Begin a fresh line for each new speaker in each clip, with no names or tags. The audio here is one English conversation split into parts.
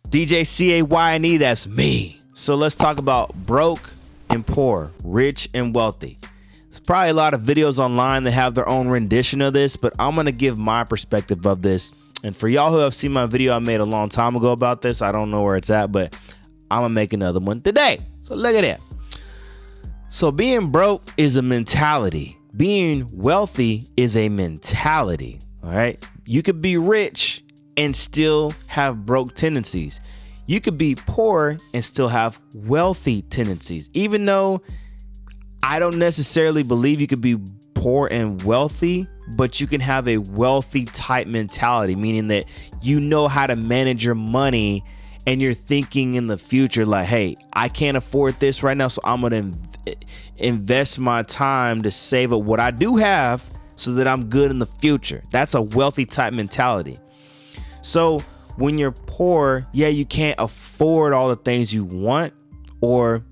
DJ CAYNE, that's me. So let's talk about broke and poor, rich and wealthy. There's probably a lot of videos online that have their own rendition of this, but I'm going to give my perspective of this. And for y'all who have seen my video I made a long time ago about this, I don't know where it's at, but I'm going to make another one today. So look at that. So being broke is a mentality. Being wealthy is a mentality. All right. You could be rich and still have broke tendencies. You could be poor and still have wealthy tendencies. Even though I don't necessarily believe you could be poor and wealthy, but you can have a wealthy type mentality, meaning that you know how to manage your money and you're thinking in the future like, hey, I can't afford this right now, so I'm going to invest my time to save up what I do have so that I'm good in the future. That's a wealthy type mentality. So when you're poor, yeah, you can't afford all the things you want, or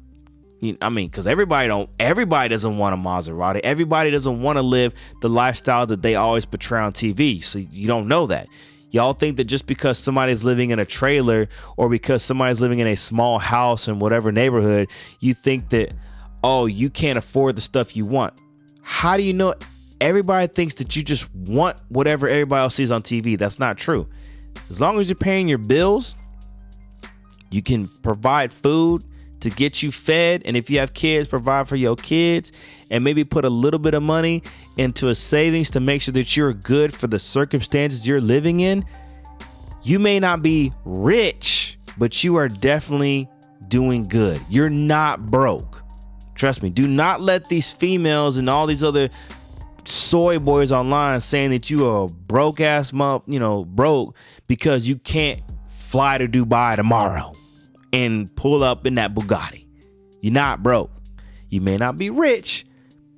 because everybody doesn't want a Maserati. Everybody doesn't want to live the lifestyle that they always portray on TV. So you don't know that. Y'all think that just because somebody's living in a trailer or because somebody's living in a small house in whatever neighborhood, you think that, oh, you can't afford the stuff you want. How do you know? Everybody thinks that you just want whatever everybody else sees on TV. That's not true. As long as you're paying your bills, you can provide food to get you fed. And if you have kids, provide for your kids and maybe put a little bit of money into a savings to make sure that you're good for the circumstances you're living in. You may not be rich, but you are definitely doing good. You're not broke. Trust me. Do not let these females and all these other soy boys online saying that you are broke ass broke because you can't fly to Dubai tomorrow and pull up in that Bugatti. You're not broke. You may not be rich,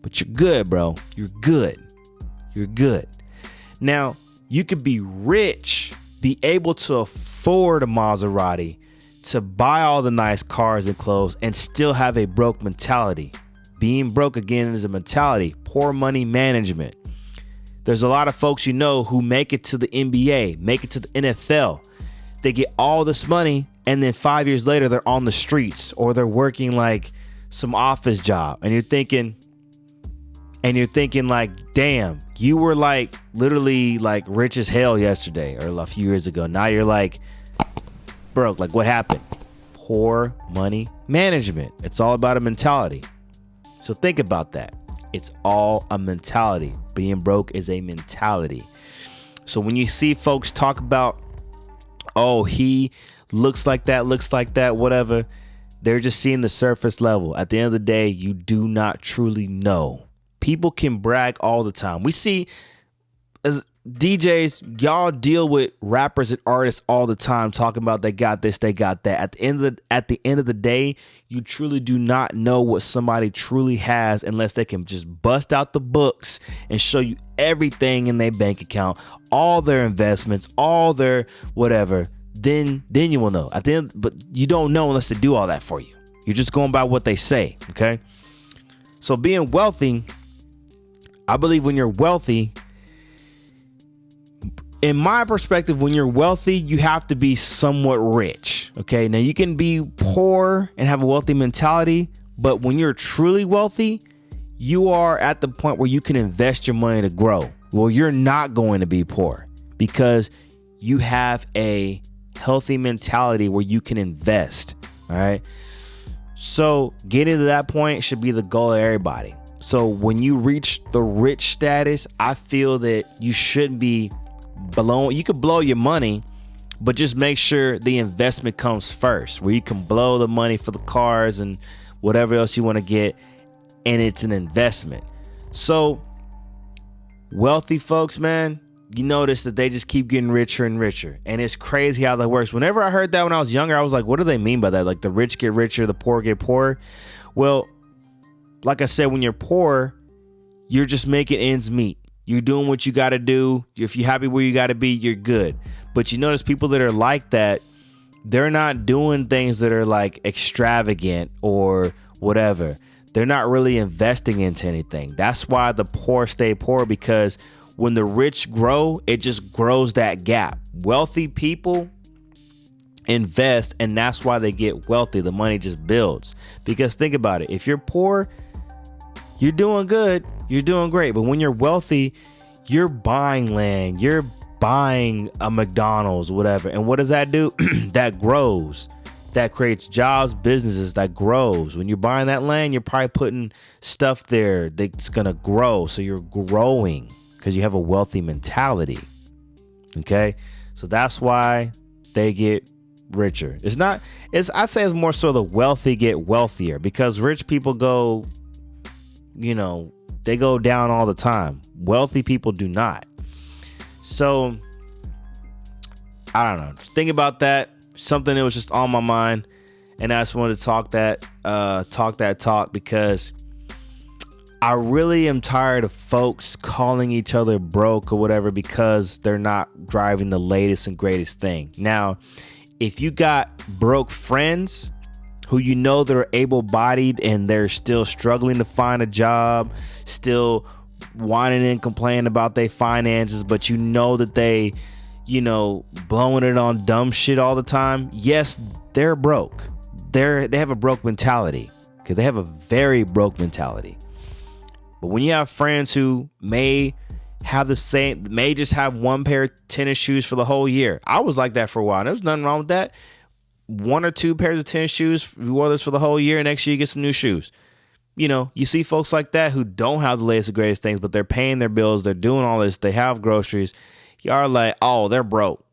but you're good, bro. You're good. You're good. Now, you could be rich, be able to afford a Maserati, to buy all the nice cars and clothes, and still have a broke mentality. Being broke, again, is a mentality. Poor money management. There's a lot of folks who make it to the NBA, make it to the NFL. They get all this money, and then 5 years later, they're on the streets or they're working like some office job. And you're thinking like, damn, you were like literally like rich as hell yesterday or a few years ago. Now you're like broke. Like, what happened? Poor money management. It's all about a mentality. So think about that. It's all a mentality. Being broke is a mentality. So when you see folks talk about, oh, he looks like that, whatever, they're just seeing the surface level. At the end of the day, you do not truly know. People can brag all the time. We see as DJs, y'all deal with rappers and artists all the time talking about they got this, they got that. At the end of the day, you truly do not know what somebody truly has unless they can just bust out the books and show you everything in their bank account, all their investments, all their whatever. Then you will know. At the end, but you don't know unless they do all that for you. You're just going by what they say, okay? So being wealthy, I believe when you're wealthy, in my perspective, when you're wealthy, you have to be somewhat rich. Okay. Now you can be poor and have a wealthy mentality, but when you're truly wealthy, you are at the point where you can invest your money to grow. Well, you're not going to be poor because you have a healthy mentality where you can invest. All right. So getting to that point should be the goal of everybody. So when you reach the rich status, I feel that you shouldn't be blown. You could blow your money, but just make sure the investment comes first, where you can blow the money for the cars and whatever else you want to get, and it's an investment. So wealthy folks, man, you notice that they just keep getting richer and richer, and it's crazy how that works. Whenever I heard that when I was younger, I was like, what do they mean by that? Like the rich get richer, the poor get poorer. Well, like I said, when you're poor, you're just making ends meet. You're doing what you got to do. If you're happy where you got to be, you're good. But you notice people that are like that, they're not doing things that are like extravagant or whatever. They're not really investing into anything. That's why the poor stay poor, because when the rich grow, it just grows that gap. Wealthy people invest, and that's why they get wealthy. The money just builds. Because think about it. If you're poor, you're doing good, you're doing great. But when you're wealthy, you're buying land, you're buying a McDonald's, whatever. And what does that do? That grows. That creates jobs, businesses, that grows. When you're buying that land, you're probably putting stuff there that's going to grow. So you're growing because you have a wealthy mentality. Okay. So that's why they get richer. I'd say it's more so the wealthy get wealthier, because rich people go, they go down all the time. Wealthy people do not. So I don't know. Think about that. Something that was just on my mind, and I just wanted to talk that talk because I really am tired of folks calling each other broke or whatever because they're not driving the latest and greatest thing. Now, if you got broke friends who that are able-bodied and they're still struggling to find a job, still whining and complaining about their finances, but that they blowing it on dumb shit all the time. Yes, they're broke. They have a broke mentality, because they have a very broke mentality. But when you have friends who may just have one pair of tennis shoes for the whole year. I was like that for a while. There's nothing wrong with that. 1 or 2 pairs of tennis shoes, you wore this for the whole year, and next year you get some new shoes. You see folks like that who don't have the latest and greatest things, but they're paying their bills. They're doing all this. They have groceries. Y'all are like, oh, they're broke.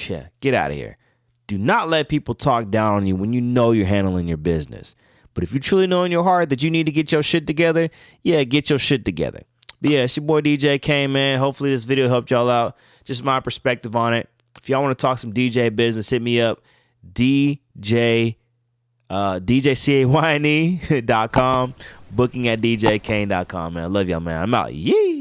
Yeah, get out of here. Do not let people talk down on you when you're handling your business. But if you truly know in your heart that you need to get your shit together, yeah, get your shit together. But yeah, it's your boy DJ Kane, man. Hopefully this video helped y'all out. Just my perspective on it. If y'all want to talk some DJ business, hit me up. DJCAYNE.com. Booking at DJKane.com, man. I love y'all, man. I'm out. Yee.